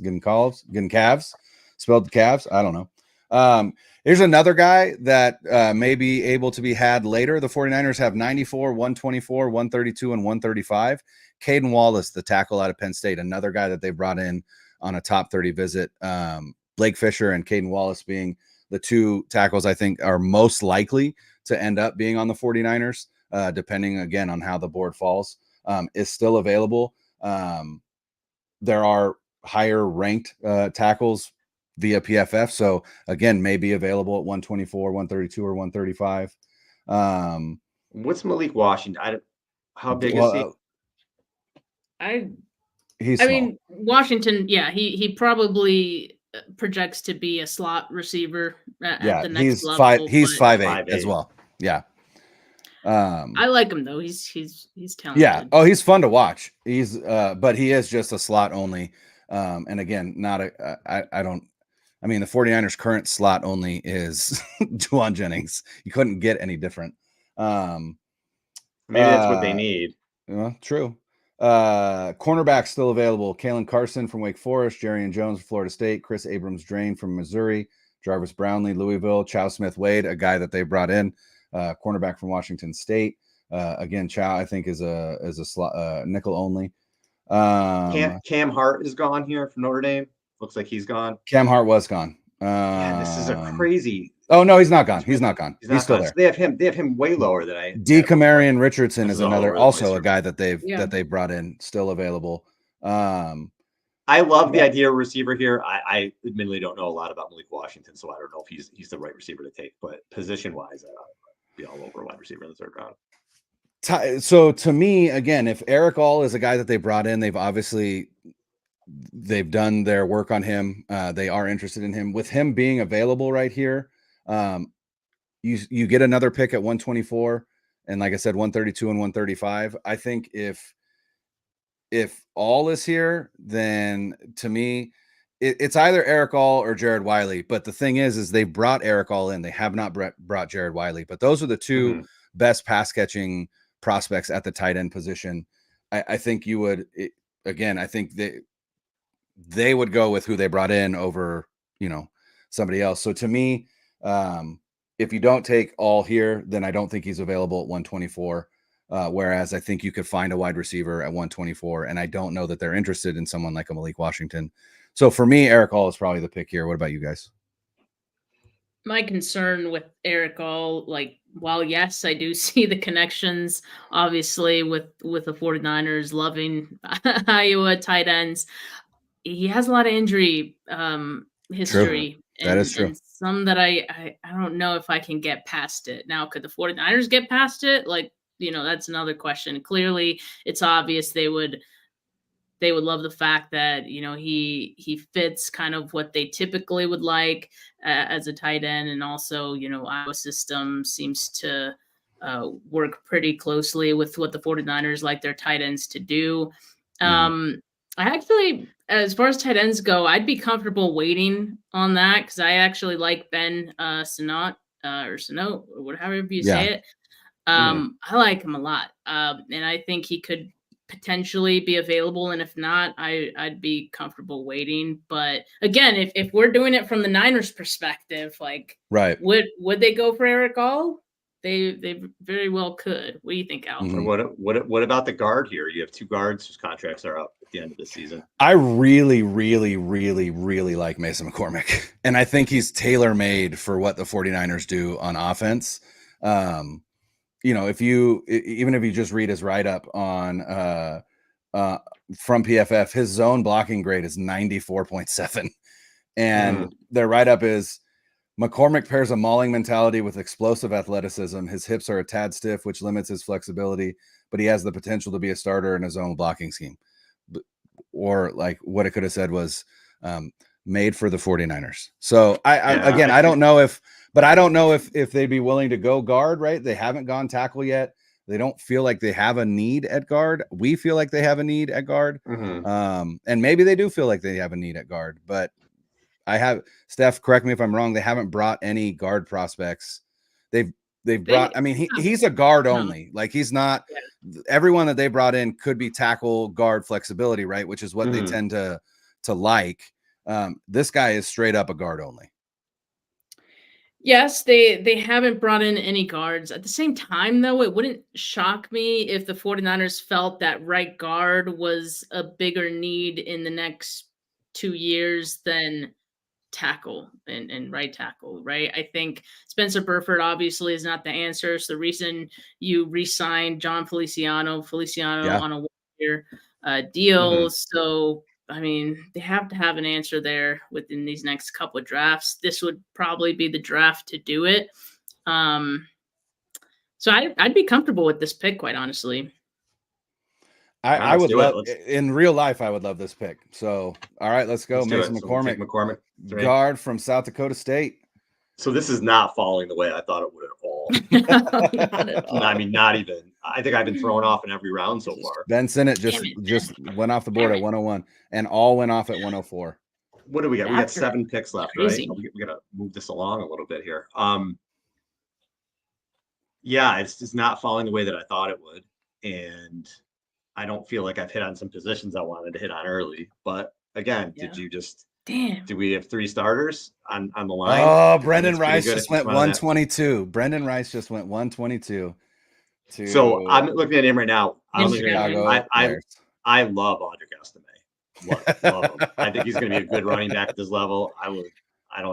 spelled Cavs. I don't know. Here's another guy that may be able to be had later. The 49ers have 94, 124, 132, and 135. Caden Wallace, the tackle out of Penn State, another guy that they brought in on a top 30 visit. Blake Fisher and Caden Wallace being the two tackles I think are most likely to end up being on the 49ers, depending again on how the board falls, is still available. There are higher ranked tackles via PFF. So again, may be available at 124, 132, or 135. What's Malik Washington? How big is he? He's I small. mean, Washington, yeah, he probably projects to be a slot receiver at the next level. He's 5'8" as well. Yeah. I like him though. He's talented. Yeah. Oh, he's fun to watch. He's but he is just a slot only. And again, not I mean, the 49ers current slot only is Juwan Jennings. You couldn't get any different. Maybe that's what they need. True. Cornerback still available. Kalen Carson from Wake Forest, Jerrion Jones from Florida State, Chris Abrams-Drain from Missouri, Jarvis Brownlee, Louisville, Chow Smith-Wade, a guy that they brought in, cornerback from Washington State. Again, Chow I think is a nickel only. Cam Hart is gone here from Notre Dame. Looks like he's gone. Cam Hart was gone. Yeah, this is a crazy. Oh no, he's not gone. He's not gone. He's still there. So they have him way lower than I. Kamarion Richardson is another, also a guy that they've brought in, still available. I love the idea of receiver here. I admittedly don't know a lot about Malik Washington, so I don't know if he's the right receiver to take. But position wise, I'd be all over wide receiver in the third round. So to me, again, if Eric All is a guy that they brought in, they've done their work on him. They are interested in him. With him being available right here, you get another pick at 124, and like I said, 132 and 135. I think if All is here, then to me, it's either Eric All or Jared Wiley. But the thing is they brought Eric All in. They have not brought Jared Wiley. But those are the two best pass catching prospects at the tight end position. I think you would. Again, I think they would go with who they brought in over, somebody else. So to me, if you don't take All here, then I don't think he's available at 124. Whereas I think you could find a wide receiver at 124, and I don't know that they're interested in someone like a Malik Washington. So for me, Eric All is probably the pick here. What about you guys? My concern with Eric All, while yes, I do see the connections, obviously, with the 49ers loving Iowa tight ends, he has a lot of injury history. True. That is true. And some that I don't know if I can get past it. Now, could the 49ers get past it? That's another question. Clearly, it's obvious they would love the fact that, he fits kind of what they typically would like as a tight end. And also, Iowa system seems to work pretty closely with what the 49ers like their tight ends to do. I actually, as far as tight ends go, I'd be comfortable waiting on that because I actually like Ben Sinnott or Sinnott or whatever you say it. I like him a lot. And I think he could potentially be available. And if not, I'd be comfortable waiting. But again, if we're doing it from the Niners perspective, right, would they go for Eric All? They very well could. What do you think, Al? What about the guard here? You have two guards whose contracts are up at the end of the season. I really, really, really, really like Mason McCormick. And I think he's tailor-made for what the 49ers do on offense. Even if you just read his write-up on from PFF, his zone blocking grade is 94.7. And their write-up is McCormick pairs a mauling mentality with explosive athleticism. His hips are a tad stiff, which limits his flexibility, but he has the potential to be a starter in his own blocking scheme. Or what it could have said was made for the 49ers. So I don't know if they'd be willing to go guard, right? They haven't gone tackle yet. They don't feel like they have a need at guard. We feel like they have a need at guard. And maybe they do feel like they have a need at guard, but Steph, correct me if I'm wrong, they haven't brought any guard prospects. They've brought, he's a guard only. He's not, everyone that they brought in could be tackle, guard, flexibility, right? Which is what they tend to like. This guy is straight up a guard only. Yes, they haven't brought in any guards. At the same time, though, it wouldn't shock me if the 49ers felt that right guard was a bigger need in the next 2 years than tackle and right tackle, right? I think Spencer Burford obviously is not the answer. It's the reason you re-signed John Feliciano Yeah. on a one-year deal. So, I mean, they have to have an answer there within these next couple of drafts. This would probably be the draft to do it. So I'd be comfortable with this pick, quite honestly. I would do it. love in real life. I would love this pick. So, all right, let's go. Let's do Mason it. So we'll take McCormick, McCormick. guard from South Dakota State. So this is not falling the way I thought it would at all. Not at all. I mean, not even. I think I've been thrown off in every round so far. Ben Sinnott just went off the board at 101, and all went off at 104. What do we got? We got 7 picks left, Crazy. right? We got to move this along a little bit here. Yeah, it's just not falling the way that I thought it would, and I don't feel like I've hit on some positions I wanted to hit on early. But again, did you just? Damn. Do we have 3 starters on the line? Oh, Brendan Rice just went 122. Brendan Rice just went 122. So I'm looking at him right now. I love Audric Estime. Love him. I think he's going to be a good running back at this level. I don't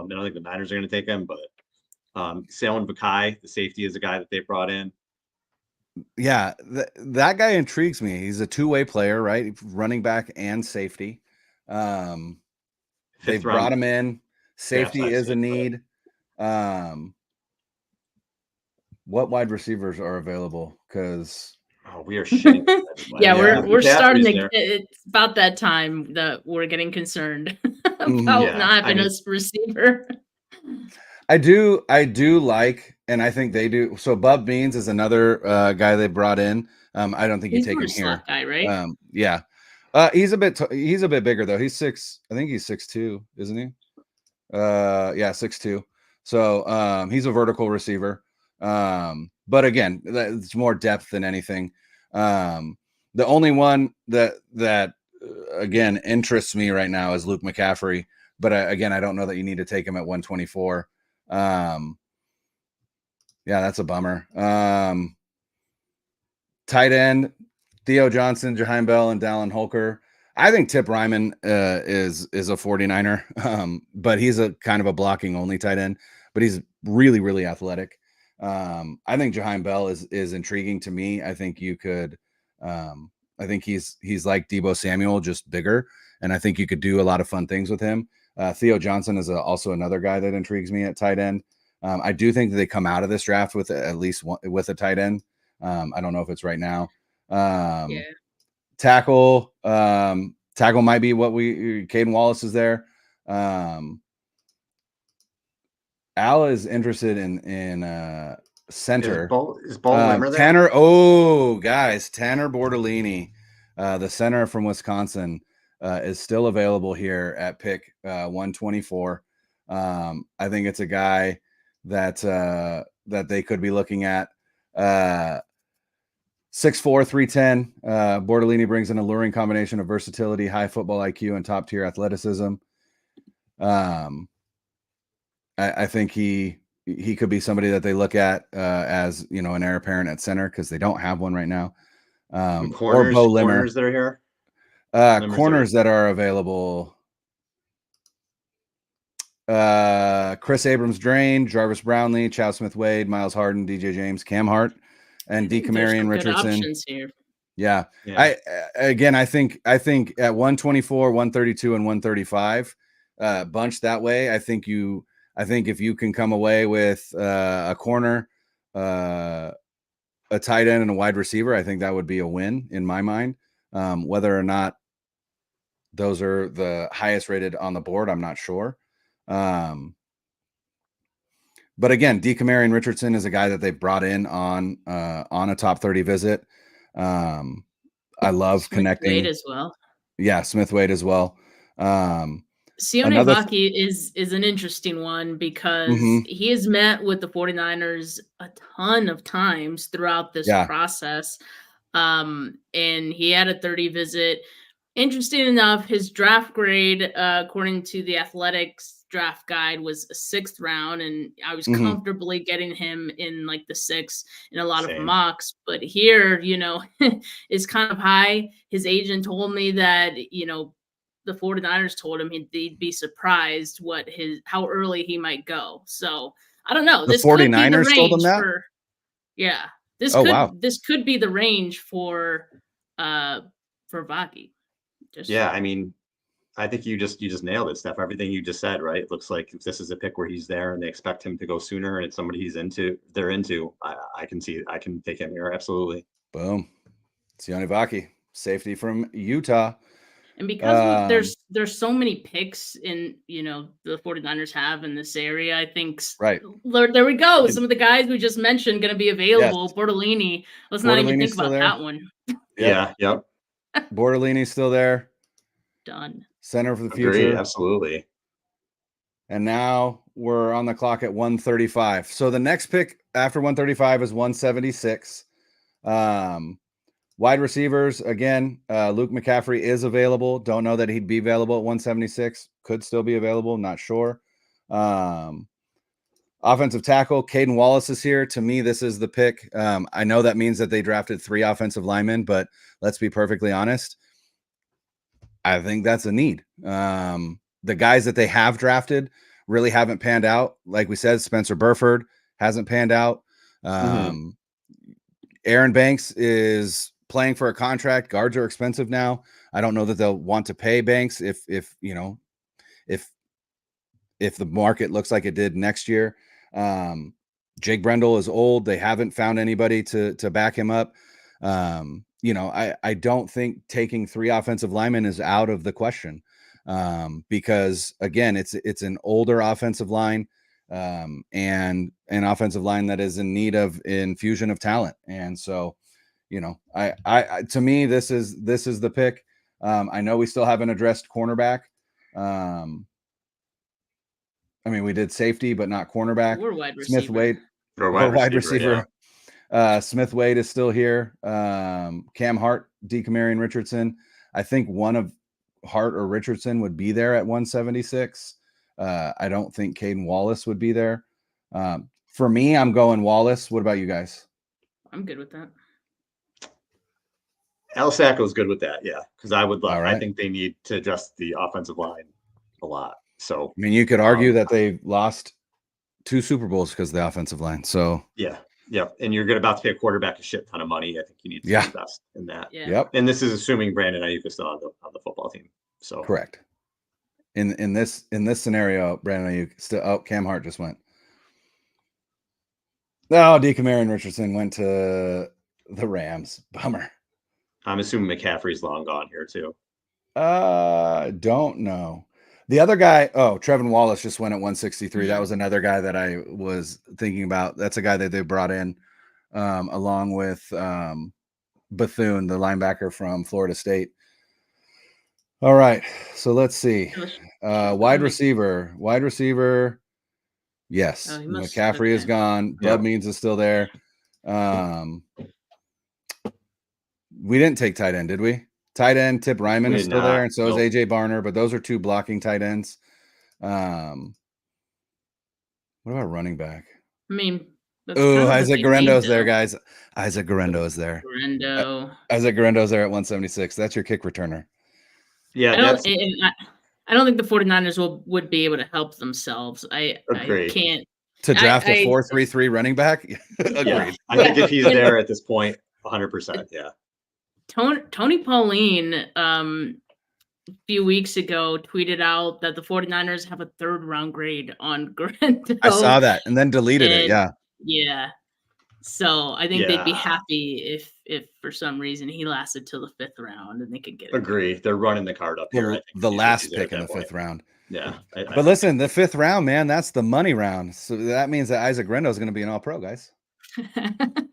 think the Niners are going to take him, but Salin Vakai, the safety, is a guy that they brought in. Yeah, that guy intrigues me. He's a two-way player, right? Running back and safety. They've brought him in. Safety is a need. What wide receivers are available? Because we are shitting. We're starting to. It's about that time that we're getting concerned about not having a receiver. I do like, and I think they do. So Bub Beans is another guy they brought in. I don't think you take him here. Guy, right? Yeah. He's a bit bigger though. He's 6. I think he's 6'2", isn't he? 6'2". So he's a vertical receiver. But again, it's more depth than anything. The only one that again interests me right now is Luke McCaffrey. But again, I don't know that you need to take him at 124. That's a bummer. Tight end, Theo Johnson, Jaheim Bell, and Dallin Holker. I think Tip Ryman is a 49er, but he's a kind of a blocking only tight end, but he's really, really athletic. I think Jaheim Bell is intriguing to me. I think you could, I think he's like Deebo Samuel, just bigger. And I think you could do a lot of fun things with him. Theo Johnson is also another guy that intrigues me at tight end. I do think that they come out of this draft with at least one, with a tight end. I don't know if it's right now. Tackle might be what Caden Wallace is there. Al is interested in center. Is Bo Limmer there? Tanner Bortolini, the center from Wisconsin, is still available here at pick 124. I think it's a guy that they could be looking at. 6'4", 310. Bortolini brings an alluring combination of versatility, high football IQ, and top tier athleticism. I think he could be somebody that they look at as an heir apparent at center because they don't have one right now. Or Bo Limmer. Corners that are here. Corners that are available. Chris Abrams-Drain, Jarvis Brownlee, Chow Smith-Wade, Miles Harden, DJ James, Cam Hart, and DeCamarion Richardson. Yeah. I think at 124, 132, and 135, bunched that way. I think if you can come away with a corner, a tight end, and a wide receiver, I think that would be a win in my mind. Whether or not those are the highest rated on the board, I'm not sure. But again, DeCamarion Richardson is a guy that they've brought in on a top 30 visit. I love connecting. Smith-Wade as well. Yeah, Smith-Wade as well. Sione Vaki is an interesting one because he has met with the 49ers a ton of times throughout this process. And he had a 30 visit. Interesting enough, his draft grade, according to the Athletics draft guide, was a 6th round, and I was comfortably getting him in like the 6th in a lot of mocks. But here, is kind of high. His agent told me that, the 49ers told him they'd be surprised how early he might go. So I don't know. The This could be the 49ers told him range that? for yeah. Oh, wow. This could be the range for Vaki. Yeah, I mean, I think you just nailed it, Steph. Everything you just said, right? It looks like if this is a pick where he's there and they expect him to go sooner and it's somebody they're into, I can take him here. Absolutely. Boom. Sione Vaki, safety from Utah. And because there's so many picks in, the 49ers have in this area, I think right there we go. Some of the guys we just mentioned going to be available. Yes. Bortolini. Let's not even think about that one. Yep. Yeah. Bortolini's still there. Done. Center for the future. Absolutely. And now we're on the clock at 135. So the next pick after 135 is 176. Wide receivers, again, Luke McCaffrey is available. Don't know that he'd be available at 176. Could still be available. Not sure. Offensive tackle, Caden Wallace is here. To me, this is the pick. I know that means that they drafted 3 offensive linemen, but let's be perfectly honest. I think that's a need. The guys that they have drafted really haven't panned out. Like we said, Spencer Burford hasn't panned out. Aaron Banks is playing for a contract. Guards are expensive now. I don't know that they'll want to pay Banks if the market looks like it did next year. Jake Brendel is old. They haven't found anybody to back him up. I don't think taking 3 offensive linemen is out of the question, because again, it's an older offensive line, and an offensive line that is in need of infusion of talent. And so, I to me, this is the pick. I know we still haven't addressed cornerback. I mean, we did safety, but not cornerback. Or wide receiver. Smith Wade, or wide receiver. Yeah. Smith Wade is still here. Cam Hart, DeCamarion Richardson. I think one of Hart or Richardson would be there at 176. I don't think Caden Wallace would be there. For me, I'm going Wallace. What about you guys? I'm good with that. El Sacco's good with that, yeah. Because Right. I think they need to adjust the offensive line a lot. So I mean, you could argue that they lost 2 Super Bowls because of the offensive line. So yeah. And you're about to pay a quarterback a shit ton of money. I think you need to invest in that. Yeah. Yep. And this is assuming Brandon Ayuk is still on the football team. So correct. In this scenario, Brandon Ayuk still. Oh, Cam Hart just went. No, DeCamarion Richardson went to the Rams. Bummer. I'm assuming McCaffrey's long gone here too. Don't know. The other guy, Trevin Wallace just went at 163. That was another guy that I was thinking about. That's a guy that they brought in along with Bethune, the linebacker from Florida State. All right, so let's see. Wide receiver. Yes, McCaffrey is gone. Bud Means is still there. We didn't take tight end, did we? Tight end Tip Ryman is still there, and so is AJ Barner, but those are 2 blocking tight ends. What about running back? I mean, Isaac Guerendo's there, guys. Isaac Guerendo is there. Isaac Guerendo's there at 176. That's your kick returner. Yeah, I don't think the 49ers would be able to help themselves. I can't. To draft a 4-3-3 running back? Agreed. Yeah. I think if he's there at this point, 100%, yeah. Tony Pauline a few weeks ago tweeted out that the 49ers have a 3rd round grade on Guerendo. I saw that and then deleted it. Yeah. So I think they'd be happy if for some reason he lasted till the 5th round and they could get it. Agree. They're running the card up here. The last pick in the 5th round. Yeah. But listen, the 5th round, man, that's the money round. So that means that Isaac Guerendo is going to be an all-pro, guys.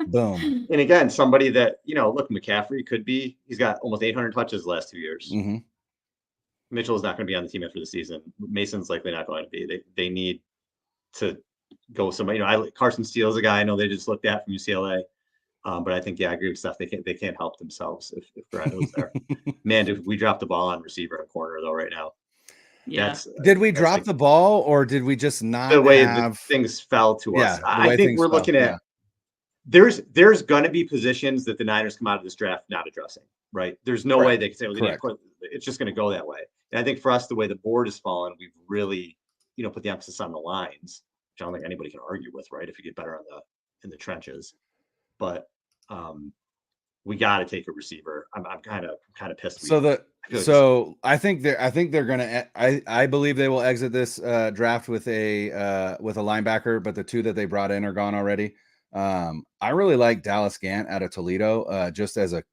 Boom. And again, somebody that, look, McCaffrey he's got almost 800 touches the last 2 years. Mm-hmm. Mitchell's not going to be on the team after the season. Mason's likely not going to be. They need to go somebody. Carson Steele's a guy I know they just looked at from UCLA. But I think, I agree with Steph. They can't help themselves if Guerendo's there. Man, if we drop the ball on receiver and corner though right now. Yeah. Did we drop the ball or did we just not the way things fell to us? I think we're looking at there's going to be positions that the Niners come out of this draft not addressing, right? There's no way they can say, It's just going to go that way. And I think for us, the way the board has fallen, we've really, put the emphasis on the lines, which I don't think anybody can argue with, right? If you get better in the trenches, but we got to take a receiver. I'm kind of pissed. I think they're gonna. I believe they will exit this draft with a linebacker, but the two that they brought in are gone already. I really like Dallas Gant out of Toledo, just a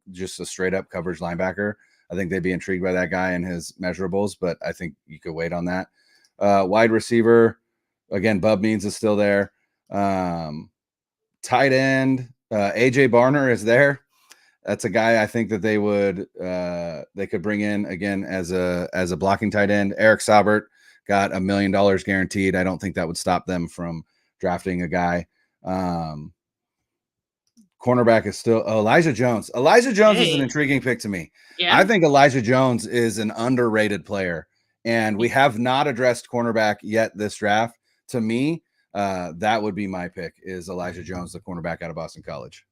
straight up coverage linebacker. I think they'd be intrigued by that guy and his measurables, but I think you could wait on that. Wide receiver, again, Bub Means is still there. Tight end, AJ Barner is there. That's a guy I think that they could bring in again as a blocking tight end. Eric Saubert got $1 million guaranteed. I don't think that would stop them from drafting a guy. Cornerback is still Elijah Jones. Elijah Jones is an intriguing pick to me. Yeah. I think Elijah Jones is an underrated player, and we have not addressed cornerback yet this draft. To me, that would be my pick, is Elijah Jones, the cornerback out of Boston College.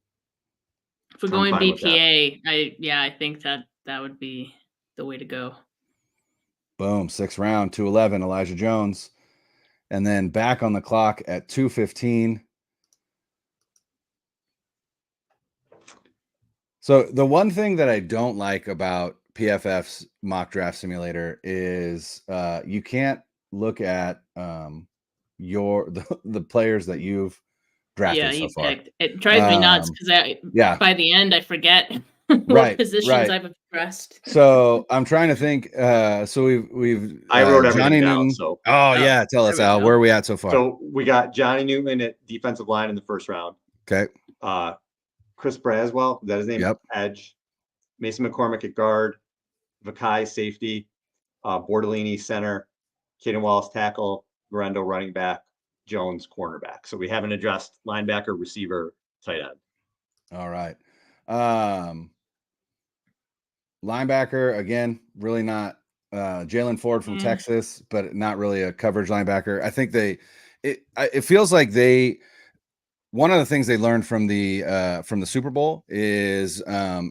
If we're going BPA, I think that would be the way to go. Boom, 6th round, 211, Elijah Jones. And then back on the clock at 215. So the one thing that I don't like about PFF's mock draft simulator is you can't look at the players that you've drafted so far. Picked. It drives me nuts because by the end I forget what positions I've addressed. So I'm trying to think. So we've I wrote everything down. So tell us, Al, where are we at so far? So we got Johnny Newman at defensive line in the 1st round. Okay. Chris Braswell, is that his name? Yep. Edge. Mason McCormick at guard. Vakai safety. Bordellini center. Caden Wallace tackle. Morendo running back. Jones cornerback. So we haven't addressed linebacker, receiver, tight end. All right. Linebacker, again, really not Jalen Ford from Texas, but not really a coverage linebacker. I think it feels like one of the things they learned from the Super Bowl is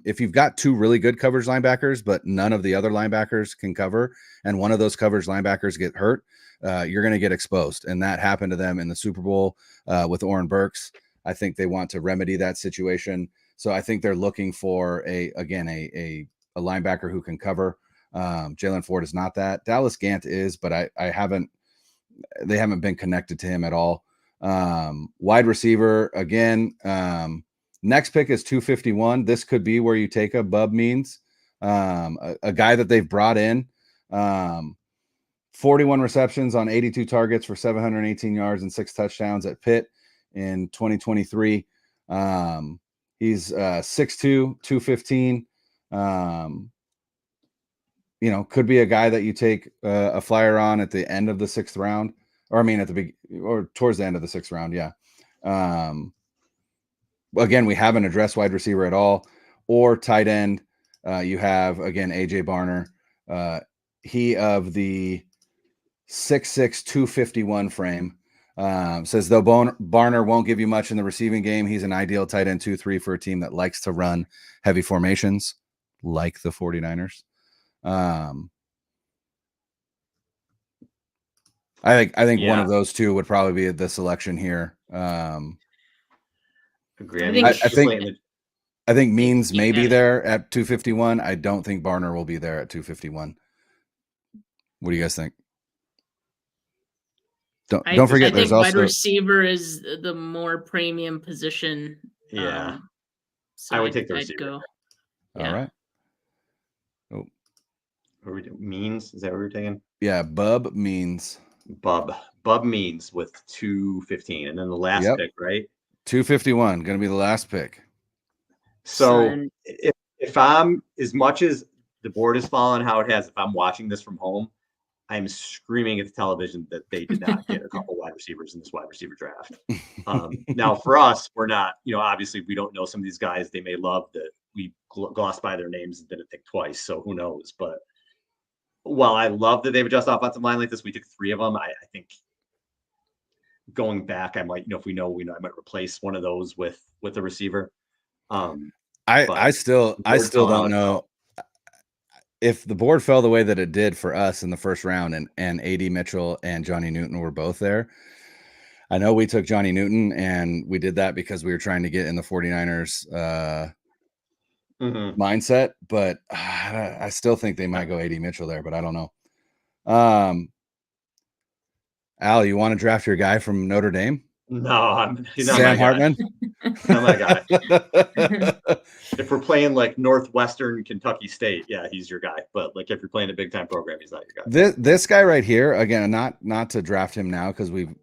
if you've got 2 really good coverage linebackers, but none of the other linebackers can cover, and one of those coverage linebackers get hurt, you're going to get exposed. And that happened to them in the Super Bowl with Oren Burks. I think they want to remedy that situation. So I think they're looking for a linebacker who can cover. Jalen Ford is not that. Dallas Gant is, but they haven't been connected to him at all. Wide receiver, again, next pick is 251. This could be where you take a Bub Means, a guy that they've brought in, 41 receptions on 82 targets for 718 yards and 6 touchdowns at Pitt in 2023. He's 6'2", 215. Could be a guy that you take a flyer on at the end of the 6th round. Or towards the end of the 6th round. Yeah. Again, we haven't addressed wide receiver at all, or tight end. You have, again, AJ Barner. He of the 6'6", 251 frame. Says though Barner won't give you much in the receiving game, he's an ideal tight end 2-3 for a team that likes to run heavy formations like the 49ers. I think one of those two would probably be the selection here. Agree. I think Means may be there at 251. I don't think Barner will be there at 251. What do you guys think? Don't forget, there's also wide receiver is the more premium position. Yeah, so I would take the receiver. Go. All right. Oh, what are we doing? Means, is that what we're taking? Yeah, Bub Means. Bub Means with 215, and then the last pick, right? 251, going to be the last pick. So if I'm, as much as the board is falling how it has, if I'm watching this from home, I'm screaming at the television that they did not get a couple wide receivers in this wide receiver draft. Now for us, we're not, obviously we don't know some of these guys. They may love that we glossed by their names and didn't think twice. So who knows? But while I love that they've adjusted offensive line like this, we took 3 of them. I think going back, I might, if we know, I might replace one of those with a receiver. I still don't know. if the board fell the way that it did for us in the first round and AD Mitchell and Johnny Newton were both there, I know we took Johnny Newton and we did that because we were trying to get in the 49ers mindset, but I still think they might go AD Mitchell there, but I don't know. Al, you want to draft your guy from Notre Dame? No, he's not Sam my Hartman. Not my guy. If we're playing like Northwestern Kentucky State, yeah, he's your guy. But like if you're playing a big time program, he's not your guy. This guy right here, again, not to draft him now because we've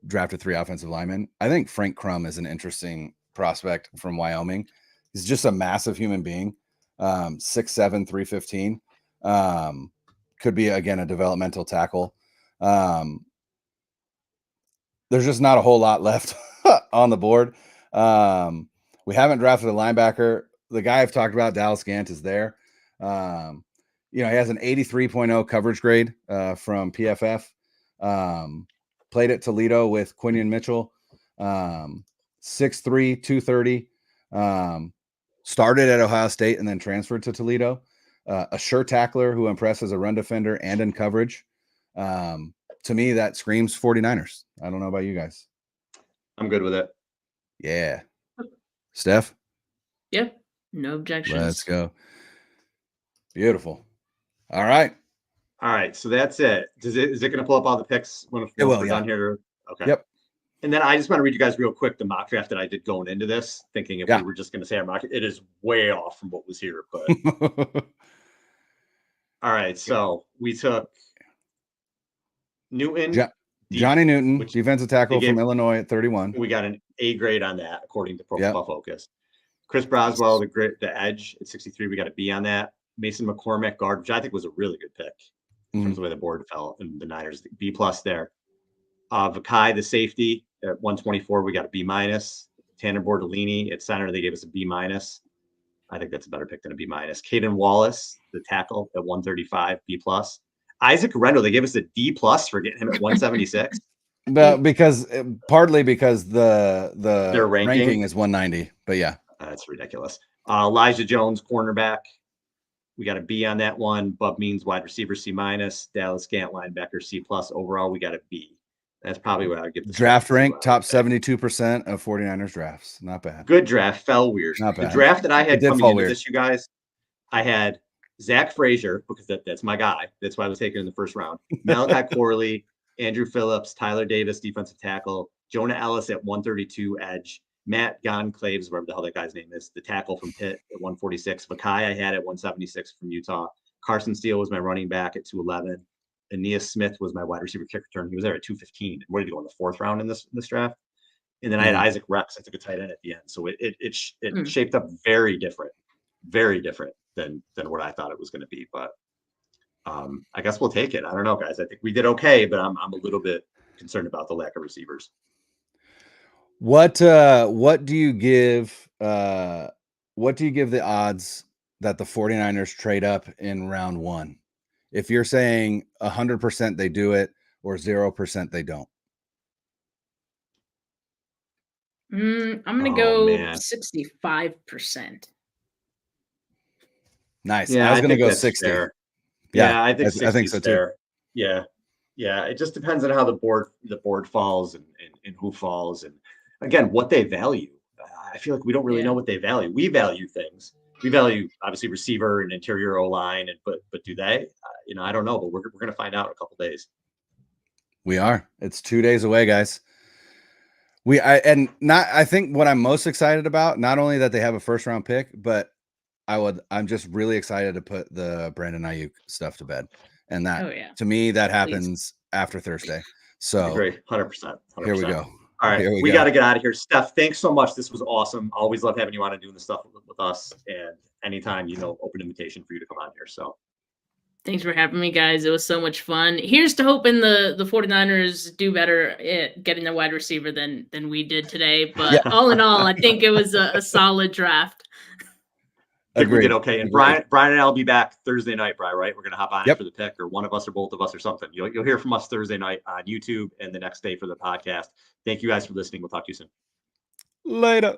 drafted 3 offensive linemen. I think Frank Crum is an interesting prospect from Wyoming. He's just a massive human being. 6'7", 315. Could be again a developmental tackle. There's just not a whole lot left on the board. We haven't drafted a linebacker. The guy I've talked about, Dallas Gant, is there. He has an 83.0 coverage grade from PFF. Played at Toledo with Quinion Mitchell. 6'3", 230. Started at Ohio State and then transferred to Toledo. A sure tackler who impresses a run defender and in coverage. To me, that screams 49ers. I don't know about you guys. I'm good with it. Yeah. Steph? Yep. No objections. Let's go. Beautiful. All right. All right. So that's it. Is it going to pull up all the picks when we're done here? Okay. Yep. And then I just want to read you guys real quick the mock draft that I did going into this, thinking if we were just going to say our mock, it is way off from what was here. But all right. So we took Newton. Johnny Newton, defensive tackle from Illinois at 31. We got an A grade on that, according to Pro Football Focus. Chris Broswell, the edge at 63, we got a B on that. Mason McCormick, guard, which I think was a really good pick in terms of the way the board fell, and the Niners, B+ there. Vakai, the safety, at 124, we got a B-. Tanner Bordellini at center, they gave us a B-. I think that's a better pick than a B-. Caden Wallace, the tackle, at 135, B+. Isaac Rendo, they gave us a D+ for getting him at 176. Partly because their ranking is 190, but yeah. That's ridiculous. Elijah Jones, cornerback. We got a B on that one. Bub Means, wide receiver, C-. Dallas Gant, linebacker, C+. Overall, we got a B. That's probably what I would give the draft rank, top 72% of 49ers drafts. Not bad. Good draft. Fell weird. Not bad. The draft that I had coming into this, you guys, I had Zach Frazier, because that's my guy. That's why I was taken in the first round. Malachi Corley, Andrew Phillips, Tyler Davis, defensive tackle, Jonah Ellis at 132, edge, Matt Gonclaves, whatever the hell that guy's name is, the tackle from Pitt at 146. Vakai I had at 176 from Utah. Carson Steele was my running back at 211. Aeneas Smith was my wide receiver kick return. He was there at 215. Where did he go in the 4th round in this draft? And then I had Isaac Rex. I took a tight end at the end. So it shaped up very different than what I thought it was going to be. But I guess we'll take it. I don't know, guys. I think we did okay, but I'm a little bit concerned about the lack of receivers. What do you give the odds that the 49ers trade up in round 1? If you're saying 100% they do it or 0% they don't. I'm going to go 65%. Nice. Yeah, I was going to go 60. Fair. Yeah, I think so too. Yeah. It just depends on how the board falls and who falls, and again what they value. I feel like we don't really know what they value. We value things. We value obviously receiver and interior O-line, but do they? I don't know, but we're going to find out in a couple days. We are. It's 2 days away, guys. I think what I'm most excited about, not only that they have a first round pick, but I'm just really excited to put the Brandon Ayuk stuff to bed. And that, to me, that happens after Thursday. So I agree, 100%. Here we go. All right, we got to get out of here. Steph, thanks so much. This was awesome. Always love having you on and doing this stuff with us. And anytime, open invitation for you to come on here. So thanks for having me, guys. It was so much fun. Here's to hoping the 49ers do better at getting a wide receiver than we did today. But all in all, I think it was a solid draft. I think we did okay. And Brian and I'll be back Thursday night, Brian, right? We're going to hop on for the pick, or one of us or both of us or something. You'll hear from us Thursday night on YouTube and the next day for the podcast. Thank you guys for listening. We'll talk to you soon. Later.